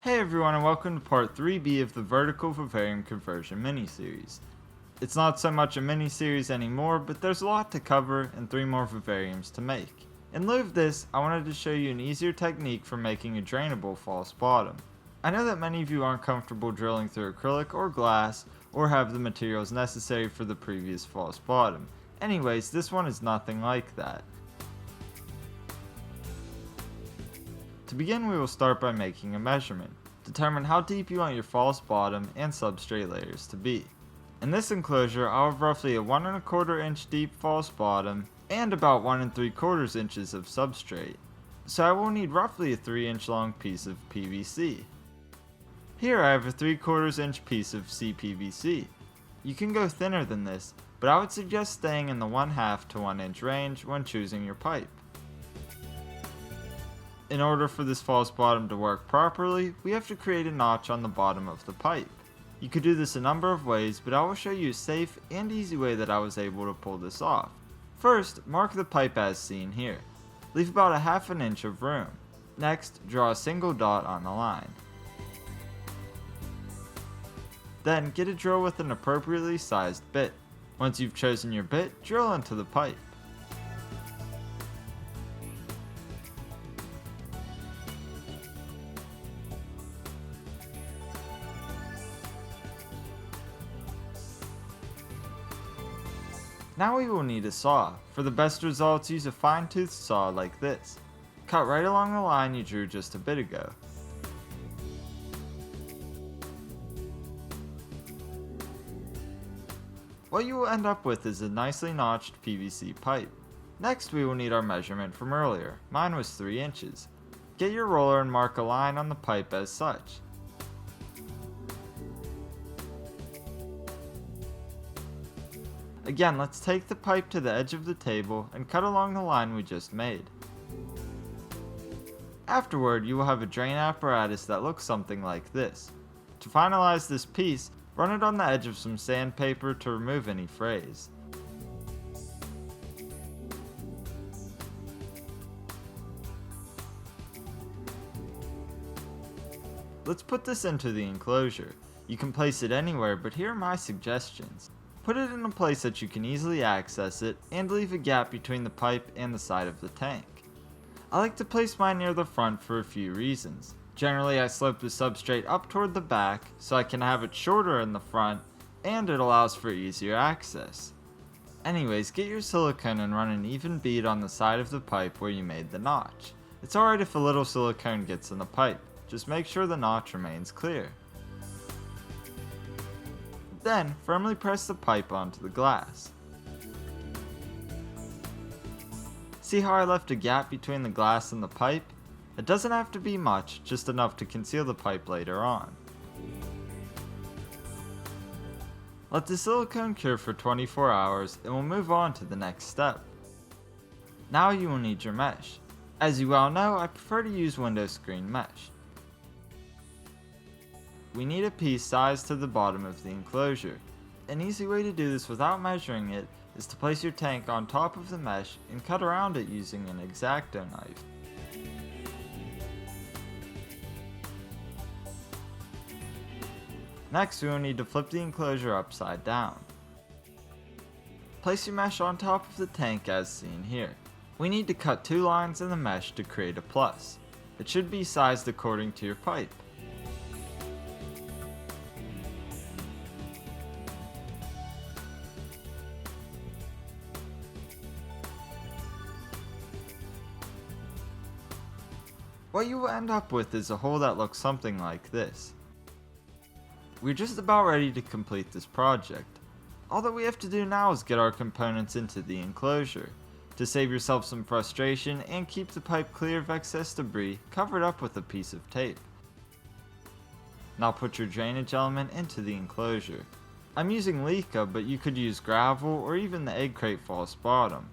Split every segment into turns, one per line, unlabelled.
Hey everyone, and welcome to part 3B of the vertical vivarium conversion miniseries. It's not so much a miniseries anymore, but there's a lot to cover and 3 more vivariums to make. In lieu of this, I wanted to show you an easier technique for making a drainable false bottom. I know that many of you aren't comfortable drilling through acrylic or glass, or have the materials necessary for the previous false bottom. Anyways, this one is nothing like that. To begin, we will start by making a measurement. Determine how deep you want your false bottom and substrate layers to be. In this enclosure, I'll have roughly a 1 1/4 inch deep false bottom and about 1 3/4 inches of substrate, so I will need roughly a 3-inch long piece of PVC. Here I have a 3/4 inch piece of CPVC. You can go thinner than this, but I would suggest staying in the 1/2 to 1 inch range when choosing your pipe. In order for this false bottom to work properly, we have to create a notch on the bottom of the pipe. You could do this a number of ways, but I will show you a safe and easy way that I was able to pull this off. First, mark the pipe as seen here. Leave about a 1/2 inch of room. Next, draw a single dot on the line. Then, get a drill with an appropriately sized bit. Once you've chosen your bit, drill into the pipe. Now we will need a saw. For the best results, use a fine-toothed saw like this. Cut right along the line you drew just a bit ago. What you will end up with is a nicely notched PVC pipe. Next we will need our measurement from earlier. Mine was 3 inches. Get your roller and mark a line on the pipe as such. Again, let's take the pipe to the edge of the table and cut along the line we just made. Afterward, you will have a drain apparatus that looks something like this. To finalize this piece, run it on the edge of some sandpaper to remove any frays. Let's put this into the enclosure. You can place it anywhere, but here are my suggestions. Put it in a place that you can easily access it, and leave a gap between the pipe and the side of the tank. I like to place mine near the front for a few reasons. Generally, I slope the substrate up toward the back, so I can have it shorter in the front, and it allows for easier access. Anyways, get your silicone and run an even bead on the side of the pipe where you made the notch. It's alright if a little silicone gets in the pipe, just make sure the notch remains clear. Then, firmly press the pipe onto the glass. See how I left a gap between the glass and the pipe? It doesn't have to be much, just enough to conceal the pipe later on. Let the silicone cure for 24 hours and we'll move on to the next step. Now you will need your mesh. As you well know, I prefer to use window screen mesh. We need a piece sized to the bottom of the enclosure. An easy way to do this without measuring it is to place your tank on top of the mesh and cut around it using an X-Acto knife. Next, we will need to flip the enclosure upside down. Place your mesh on top of the tank as seen here. We need to cut 2 lines in the mesh to create a plus. It should be sized according to your pipe. What you will end up with is a hole that looks something like this. We're just about ready to complete this project. All that we have to do now is get our components into the enclosure. To save yourself some frustration and keep the pipe clear of excess debris, cover it up with a piece of tape. Now put your drainage element into the enclosure. I'm using Leca, but you could use gravel or even the egg crate false bottom.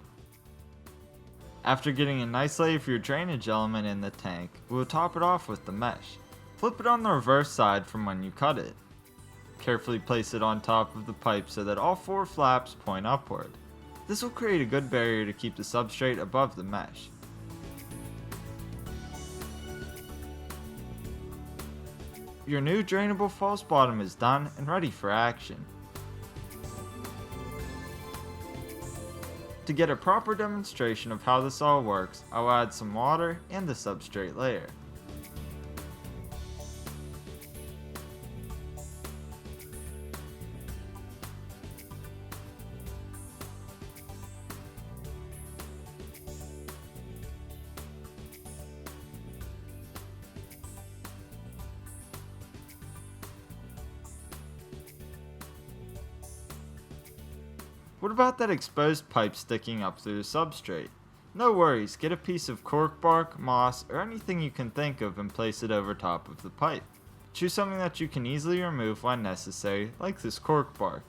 After getting a nice lay of your drainage element in the tank, we will top it off with the mesh. Flip it on the reverse side from when you cut it. Carefully place it on top of the pipe so that all 4 flaps point upward. This will create a good barrier to keep the substrate above the mesh. Your new drainable false bottom is done and ready for action. To get a proper demonstration of how this all works, I'll add some water and the substrate layer. What about that exposed pipe sticking up through the substrate? No worries, get a piece of cork bark, moss, or anything you can think of and place it over top of the pipe. Choose something that you can easily remove when necessary, like this cork bark.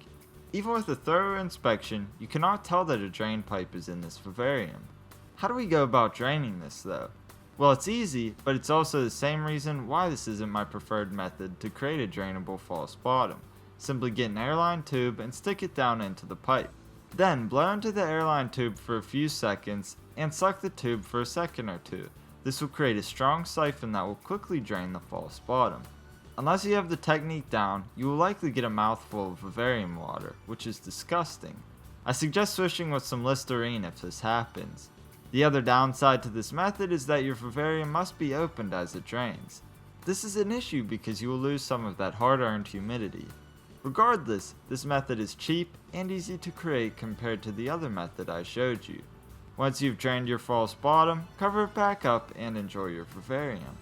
Even with a thorough inspection, you cannot tell that a drain pipe is in this vivarium. How do we go about draining this though? Well, it's easy, but it's also the same reason why this isn't my preferred method to create a drainable false bottom. Simply get an airline tube and stick it down into the pipe. Then blow into the airline tube for a few seconds and suck the tube for a second or two. This will create a strong siphon that will quickly drain the false bottom. Unless you have the technique down, you will likely get a mouthful of vivarium water, which is disgusting. I suggest swishing with some Listerine if this happens. The other downside to this method is that your vivarium must be opened as it drains. This is an issue because you will lose some of that hard-earned humidity. Regardless, this method is cheap and easy to create compared to the other method I showed you. Once you've drained your false bottom, cover it back up and enjoy your vivarium.